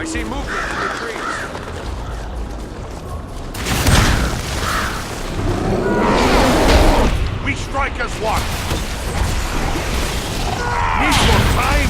I see movement in the trees. We strike as one. Need more time.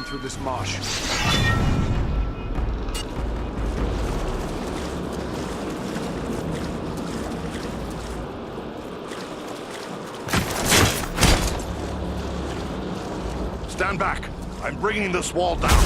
Through this marsh. Stand back. I'm bringing this wall down.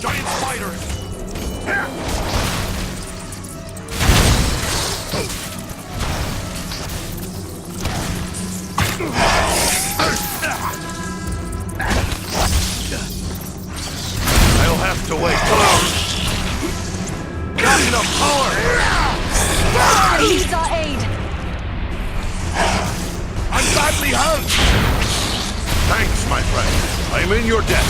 Giant spiders! I'll have to wait. Not enough power! Needs our aid! I'm badly hurt! Thanks, my friend. I'm in your debt.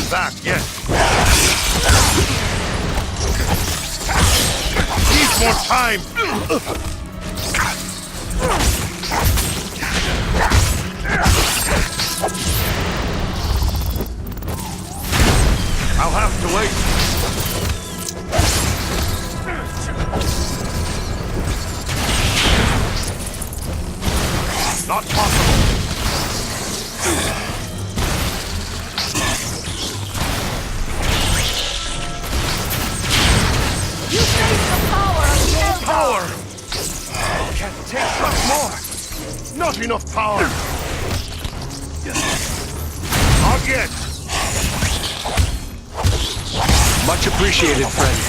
Back, yes. Need more time. I'll have to wait. Not possible. You face the power of the Eldar! Power! Can't take much more. Not enough power. Not yet. Much appreciated, friend.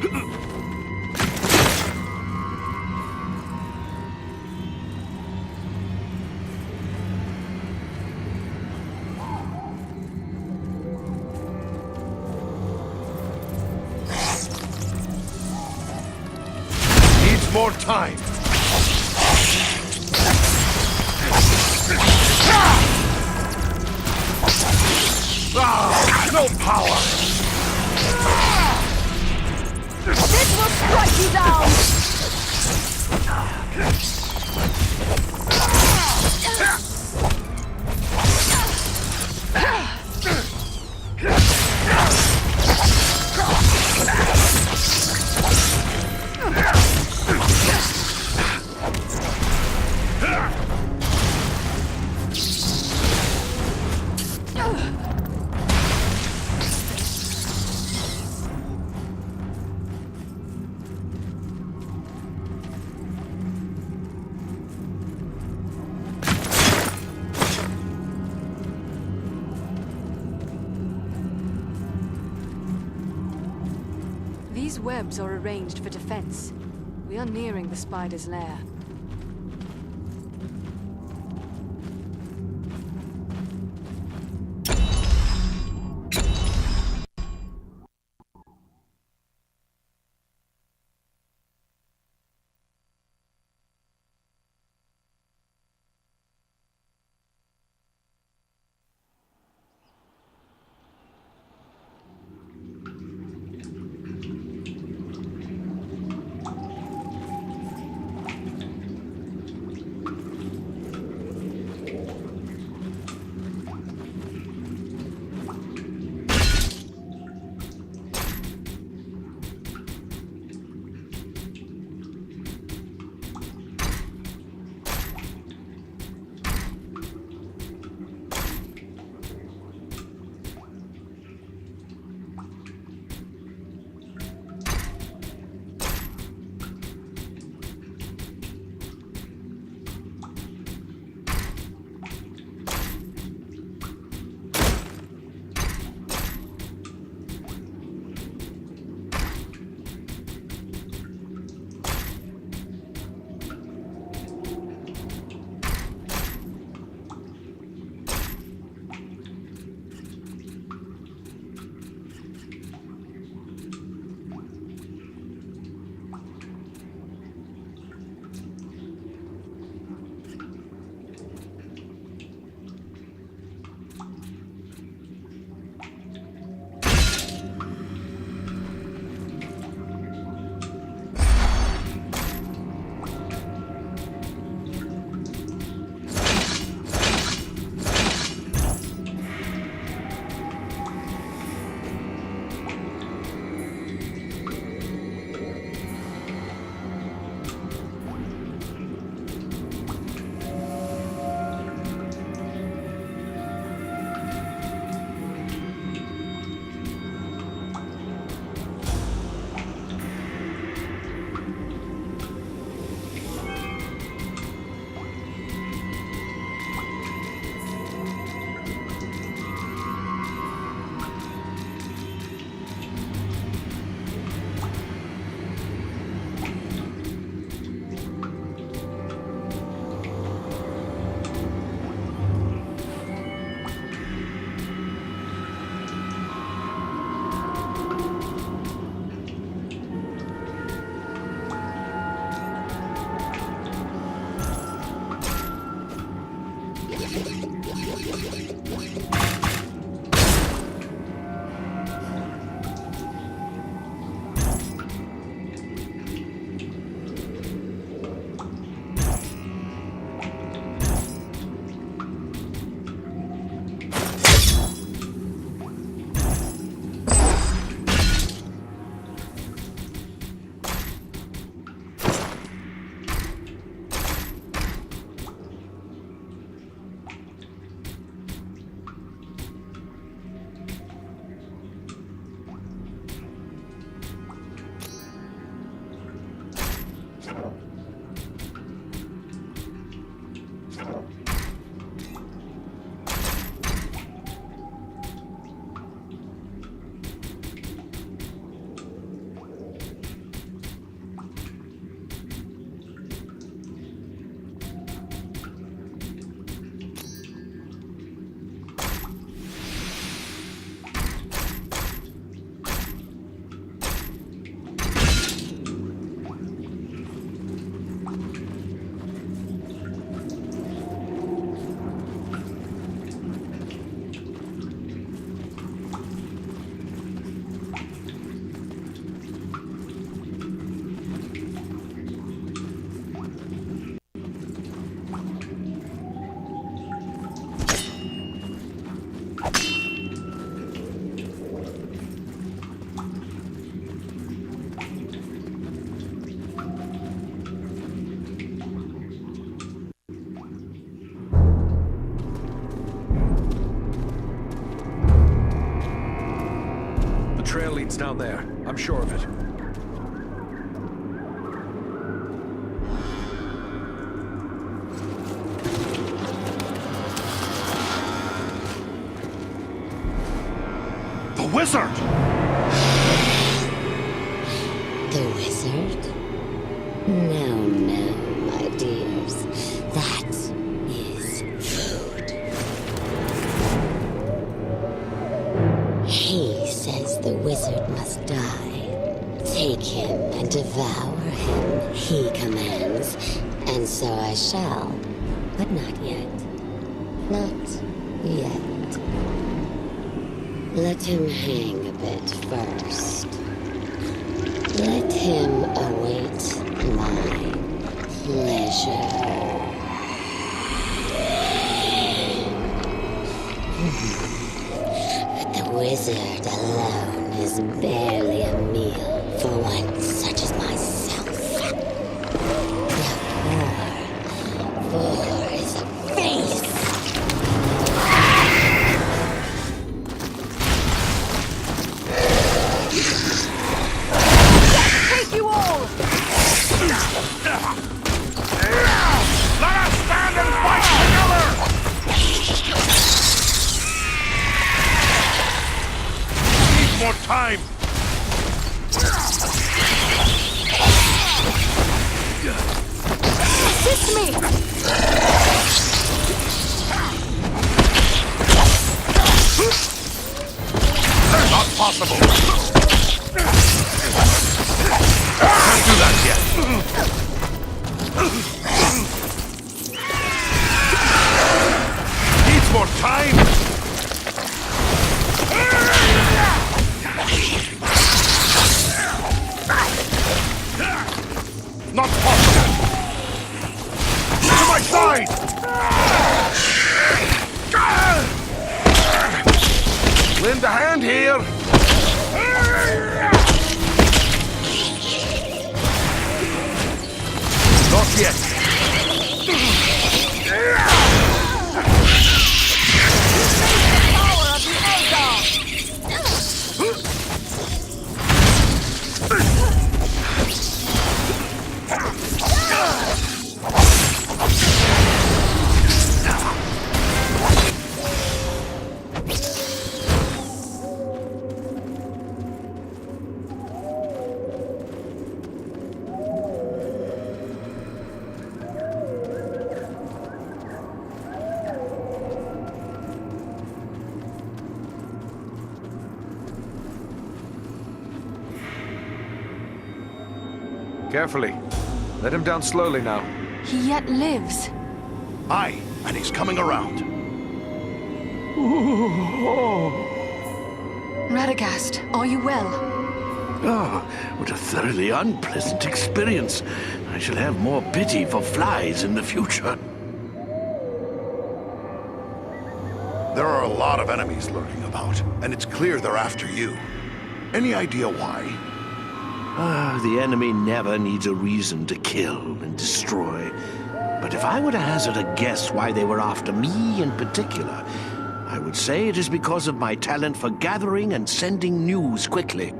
Needs more time. Ah, no power. This will strike you down! These webs are arranged for defense. We are nearing the spider's lair. The trail leads down there. I'm sure of it. The wizard! The wizard? No, no, my dears. That is food. He says the wizard must die. Take him and devour him, he commands. And so I shall. But not yet. Not yet. Let him hang a bit first. Let him await my pleasure. But the wizard alone is barely a meal for one such as myself. The poor is a face. Take you all! Let us stand and fight together! Need more time! Assist me! Not possible! Can't do that yet! Needs more time! Not possible! To my side! Lend a hand here! Not yet. Power of the Eradan! Carefully. Let him down slowly now. He yet lives. Aye, and he's coming around. Radagast, are you well? Oh, what a thoroughly unpleasant experience. I shall have more pity for flies in the future. There are a lot of enemies lurking about, and it's clear they're after you. Any idea why? The enemy never needs a reason to kill and destroy. But if I were to hazard a guess why they were after me in particular, I would say it is because of my talent for gathering and sending news quickly.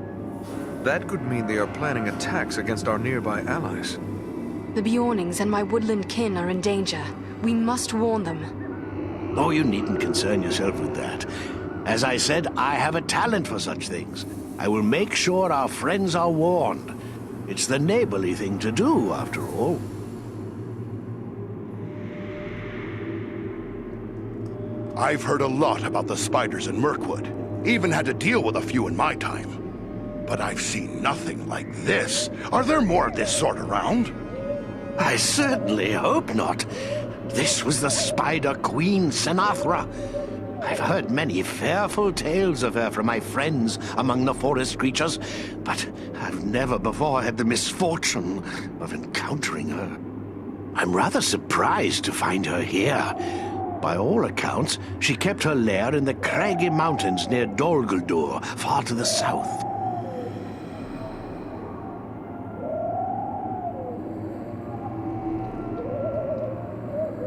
That could mean they are planning attacks against our nearby allies. The Bjornings and my woodland kin are in danger. We must warn them. Oh, you needn't concern yourself with that. As I said, I have a talent for such things. I will make sure our friends are warned. It's the neighborly thing to do, after all. I've heard a lot about the spiders in Mirkwood. Even had to deal with a few in my time. But I've seen nothing like this. Are there more of this sort around? I certainly hope not. This was the Spider Queen, Senathra. I've heard many fearful tales of her from my friends among the forest creatures, but I've never before had the misfortune of encountering her. I'm rather surprised to find her here. By all accounts, she kept her lair in the craggy mountains near Dol Guldur, far to the south.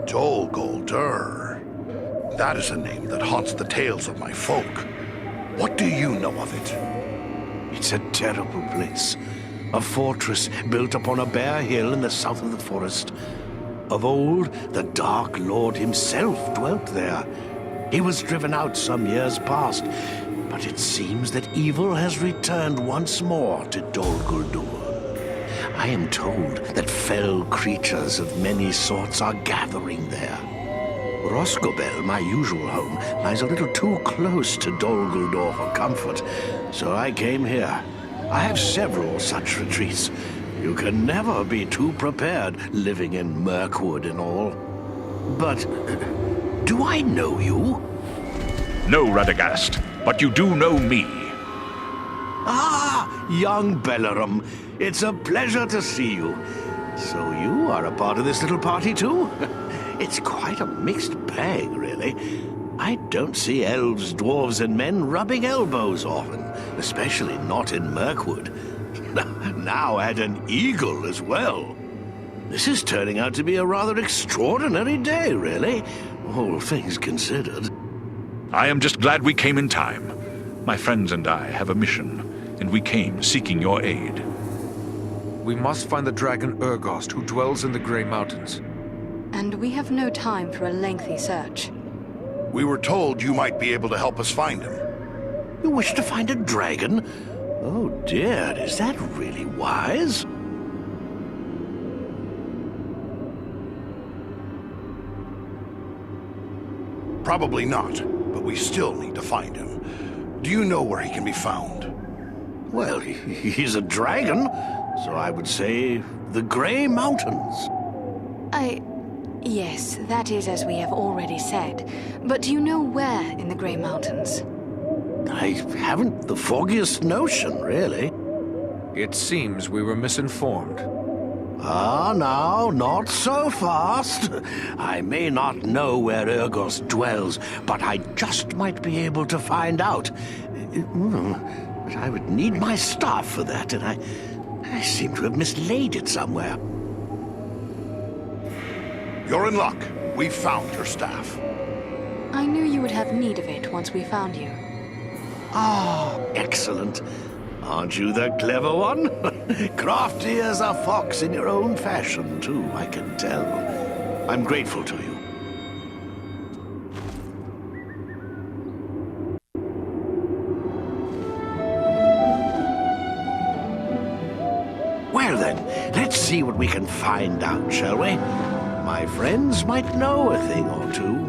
Dol Guldur. That is a name that haunts the tales of my folk. What do you know of it? It's a terrible place. A fortress built upon a bare hill in the south of the forest. Of old, the Dark Lord himself dwelt there. He was driven out some years past, but it seems that evil has returned once more to Dol Guldur. I am told that fell creatures of many sorts are gathering there. Roscobel, my usual home, lies a little too close to Dol Guldur for comfort, so I came here. I have several such retreats. You can never be too prepared living in Mirkwood and all. But do I know you? No, Radagast, but you do know me. Ah, young Bellerum. It's a pleasure to see you. So you are a part of this little party too? It's quite a mixed bag, really. I don't see elves, dwarves, and men rubbing elbows often, especially not in Mirkwood. Now add an eagle as well. This is turning out to be a rather extraordinary day, really, all things considered. I am just glad we came in time. My friends and I have a mission, and we came seeking your aid. We must find the dragon Urgost who dwells in the Grey Mountains. And we have no time for a lengthy search. We were told you might be able to help us find him. You wish to find a dragon? Oh dear, is that really wise? Probably not, but we still need to find him. Do you know where he can be found? Well, he's a dragon, so I would say the Grey Mountains. Yes, that is as we have already said. But do you know where in the Grey Mountains? I haven't the foggiest notion, really. It seems we were misinformed. Ah, now, not so fast. I may not know where Urgost dwells, but I just might be able to find out. But I would need my staff for that, and I seem to have mislaid it somewhere. You're in luck. We found your staff. I knew you would have need of it once we found you. Ah, excellent. Aren't you the clever one? Crafty as a fox in your own fashion, too, I can tell. I'm grateful to you. Well then, let's see what we can find out, shall we? My friends might know a thing or two.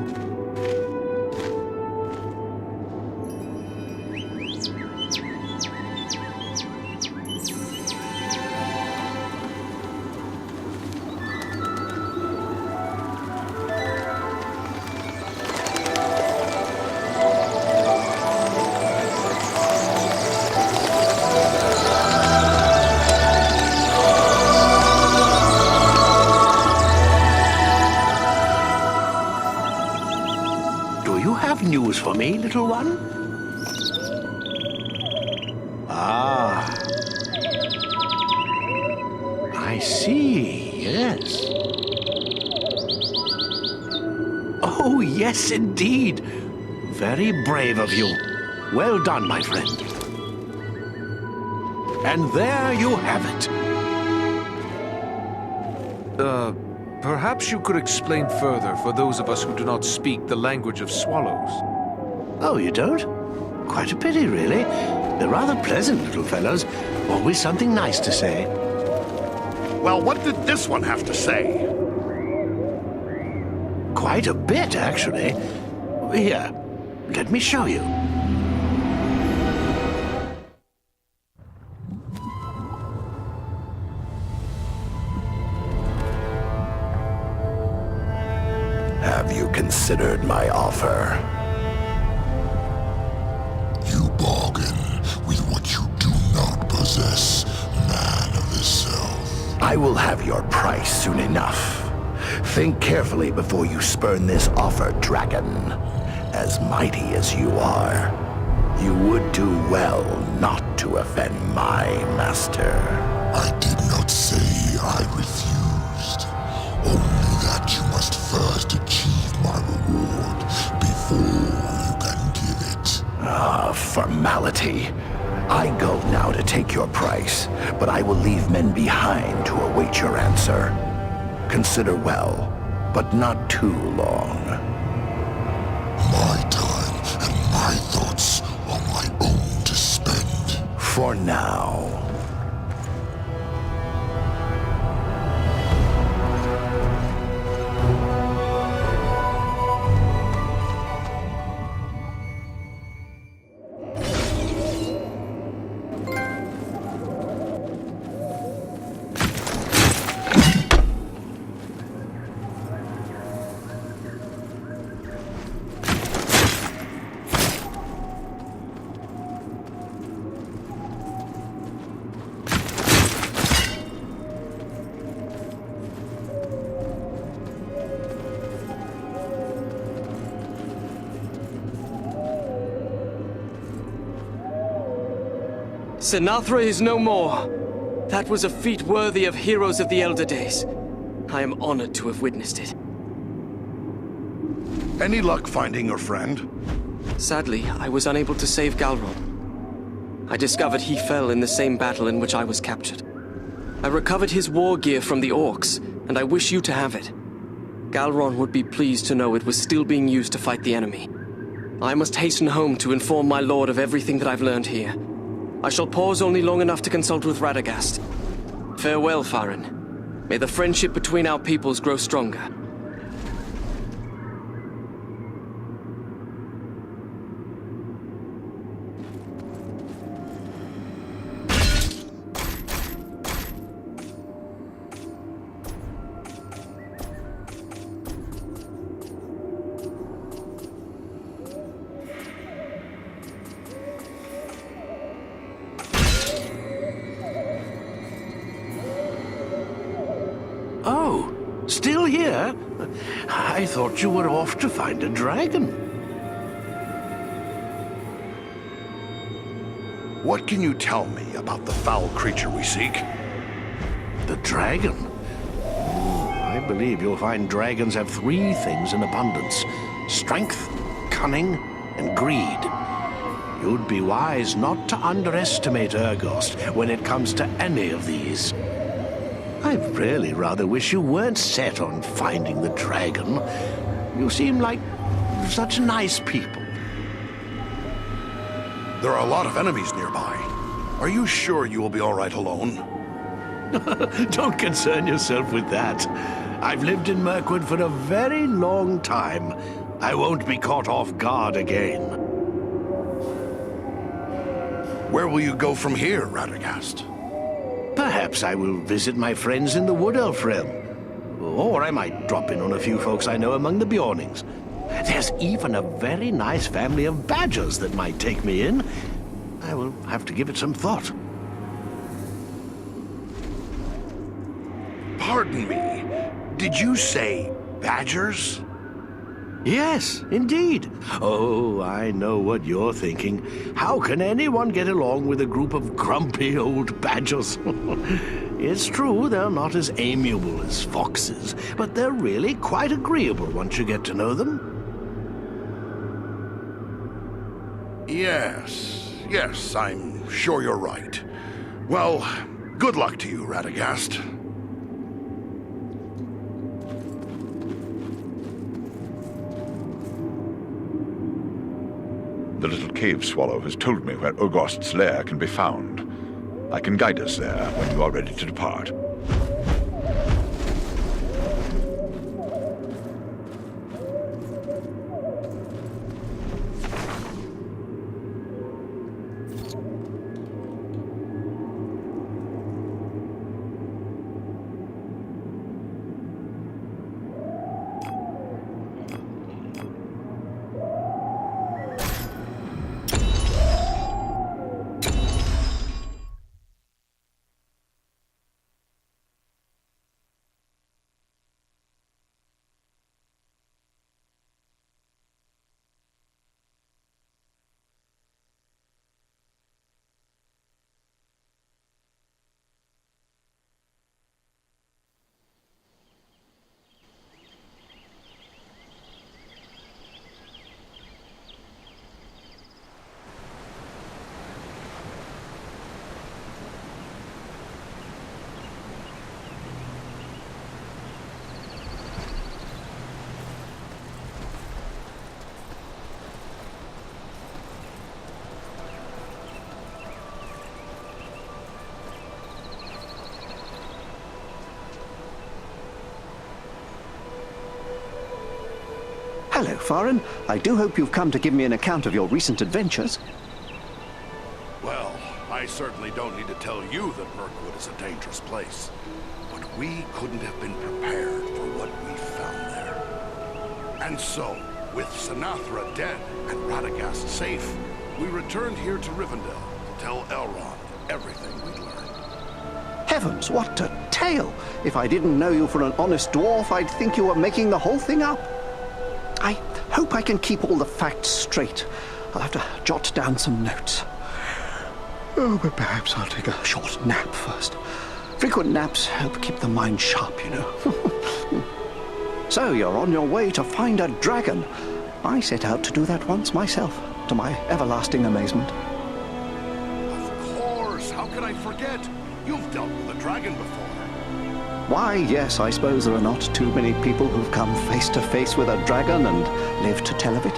News for me, little one? Ah. I see, yes. Oh, yes, indeed. Very brave of you. Well done, my friend. And there you have it. Perhaps you could explain further for those of us who do not speak the language of swallows. Oh, you don't? Quite a pity, really. They're rather pleasant little fellows. Always something nice to say. Well, what did this one have to say? Quite a bit, actually. Here, let me show you. Have you considered my offer? You bargain with what you do not possess, man of the South. I will have your price soon enough. Think carefully before you spurn this offer, dragon. As mighty as you are, you would do well not to offend my master. I did not say I refused. Only that you must first achieve my reward before you can give it. Ah, formality. I go now. now to take your price, but I will leave men behind to await your answer. Consider well, but not too long. My time and my thoughts are my own to spend. For now. Sinathra is no more. That was a feat worthy of heroes of the elder days. I am honored to have witnessed it. Any luck finding your friend? Sadly, I was unable to save Galron. I discovered he fell in the same battle in which I was captured. I recovered his war gear from the orcs, and I wish you to have it. Galron would be pleased to know it was still being used to fight the enemy. I must hasten home to inform my lord of everything that I've learned here. I shall pause only long enough to consult with Radagast. Farewell, Farin. May the friendship between our peoples grow stronger. Oh, still here? I thought you were off to find a dragon. What can you tell me about the foul creature we seek? The dragon? I believe you'll find dragons have three things in abundance: strength, cunning, and greed. You'd be wise not to underestimate Urgost when it comes to any of these. I really rather wish you weren't set on finding the dragon. You seem like such nice people. There are a lot of enemies nearby. Are you sure you will be all right alone? Don't concern yourself with that. I've lived in Mirkwood for a very long time. I won't be caught off guard again. Where will you go from here, Radagast? Perhaps I will visit my friends in the Wood Elf realm. Or I might drop in on a few folks I know among the Bjornings. There's even a very nice family of badgers that might take me in. I will have to give it some thought. Pardon me, did you say badgers? Yes, indeed. Oh, I know what you're thinking. How can anyone get along with a group of grumpy old badgers? It's true, they're not as amiable as foxes, but they're really quite agreeable once you get to know them. Yes, I'm sure you're right. Well, good luck to you, Radagast. The little cave swallow has told me where Urgost's lair can be found. I can guide us there when you are ready to depart. Hello, Farin. I do hope you've come to give me an account of your recent adventures. Well, I certainly don't need to tell you that Mirkwood is a dangerous place. But we couldn't have been prepared for what we found there. And so, with Sinathra dead and Radagast safe, we returned here to Rivendell to tell Elrond everything we'd learned. Heavens, what a tale! If I didn't know you for an honest dwarf, I'd think you were making the whole thing up. I hope I can keep all the facts straight. I'll have to jot down some notes. Oh, but perhaps I'll take a short nap first. Frequent naps help keep the mind sharp, you know. So you're on your way to find a dragon. I set out to do that once myself, to my everlasting amazement. Of course! How could I forget? You've dealt with a dragon before. Why, yes, I suppose there are not too many people who've come face to face with a dragon and lived to tell of it.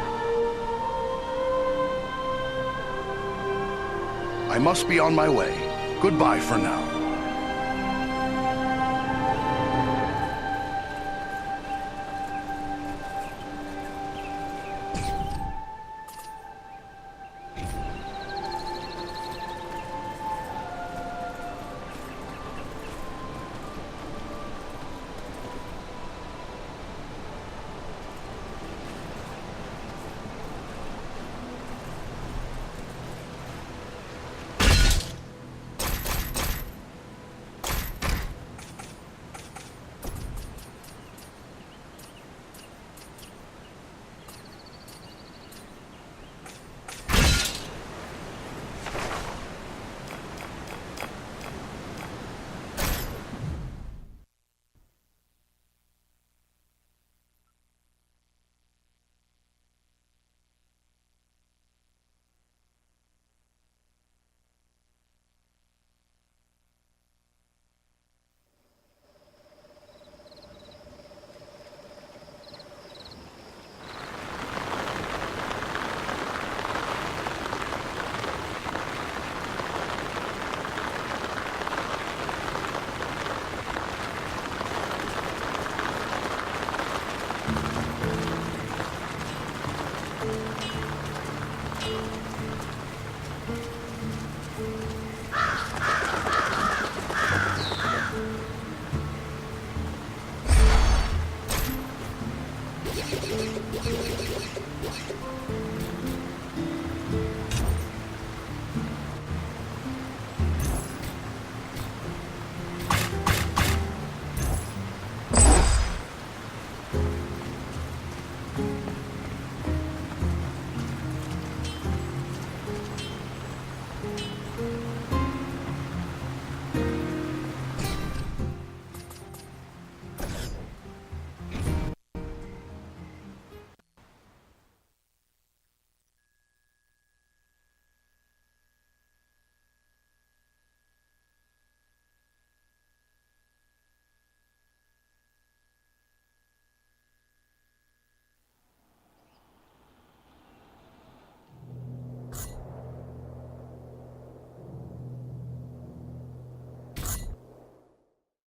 I must be on my way. Goodbye for now.